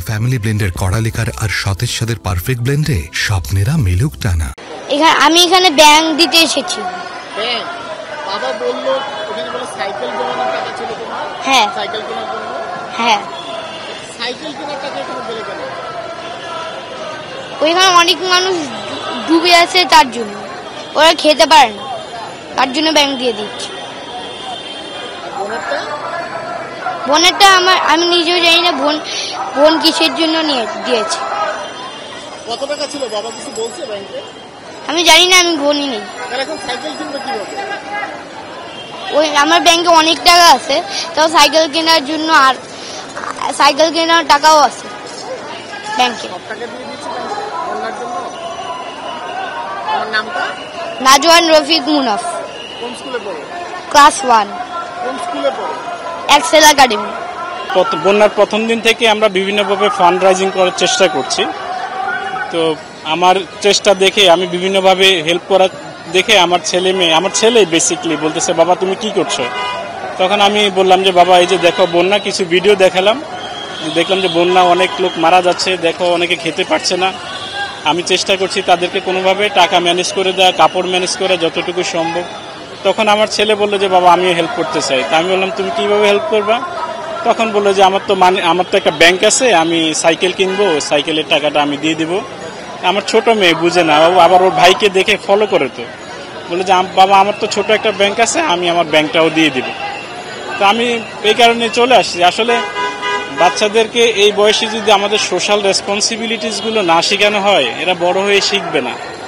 Family ব্লেন্ডের কড়ালিকার আর সতেজ স্বাদের perfect ব্লেন্ডে স্বপ্নেরা মিলুক টানা। আমি এখানে ব্যাংক দিতে এসেছি। বাবা বললো ওখানে বলে সাইকেল জমানোর টাকা ছিল তোমার? হ্যাঁ। সাইকেল কেনার জন্য? হ্যাঁ। সাইকেল কেনার টাকা এখানে পেলে কেন? ওইখানে অনেক মানুষ ডুবে আছে, তার জন্য ওরা খেতে পারে না, তার জন্য ব্যাংক দিয়ে দিচ্ছি। বোনেরটা আমি নিজেও জানি না বোন কিসের জন্য দিয়েছে। কত টাকা ছিল বাবা কিছু বলছে ব্যাংকে? আমি জানি না, আমি বোনই নেই। এখন সাইকেল কিনবে কিভাবে? আমার ব্যাংকে অনেক টাকা আছে, তাও সাইকেল কেনার জন্য আর সাইকেল কেনার টাকাও আছে ব্যাংকে। সব টাকা দিয়ে দিয়েছে বন্যার জন্য? আমার নামটা? নাজওয়ান রফিক মুনাফ। কোন স্কুলে পড়ো? ক্লাস 1। কোন স্কুলে পড়ো? Excel academy. বন্যার প্রথম দিন থেকে আমরা বিভিন্নভাবে ফান্ড রাইজিং করার চেষ্টা করছি। তো আমার চেষ্টা দেখে আমি বিভিন্নভাবে হেল্প করার দেখে আমার ছেলে বেসিক্যালি বলতেছে, বাবা তুমি কি করছো? তখন আমি বললাম যে বাবা এই যে দেখো বন্যা, কিছু ভিডিও দেখালাম, দেখলাম যে বন্যা অনেক লোক মারা যাচ্ছে, দেখো অনেকে খেতে পারছে না। আমি চেষ্টা করছি তাদেরকে কোনোভাবে টাকা ম্যানেজ করে দেওয়া, কাপড় ম্যানেজ করে যতটুকু সম্ভব। তখন আমার ছেলে বললো যে বাবা আমিও হেল্প করতে চাই। তা আমি বললাম তুমি কিভাবে হেল্প করবা? তখন বললো যে আমার তো একটা ব্যাংক আছে, আমি সাইকেল কিনবো, সাইকেলের টাকাটা আমি দিয়ে দিব। আমার ছোট মেয়ে বুঝে না, আবার ওর ভাইকে দেখে ফলো করে, তো বলে যে বাবা আমার তো ছোট একটা ব্যাংক আছে, আমি আমার ব্যাংকটাও দিয়ে দিব। তো আমি এই কারণে চলে আসছি। আসলে বাচ্চাদেরকে এই বয়সে যদি আমাদের সোশ্যাল রেসপন্সিবিলিটিসগুলো না শেখানো হয়, এরা বড় হয়ে শিখবে না।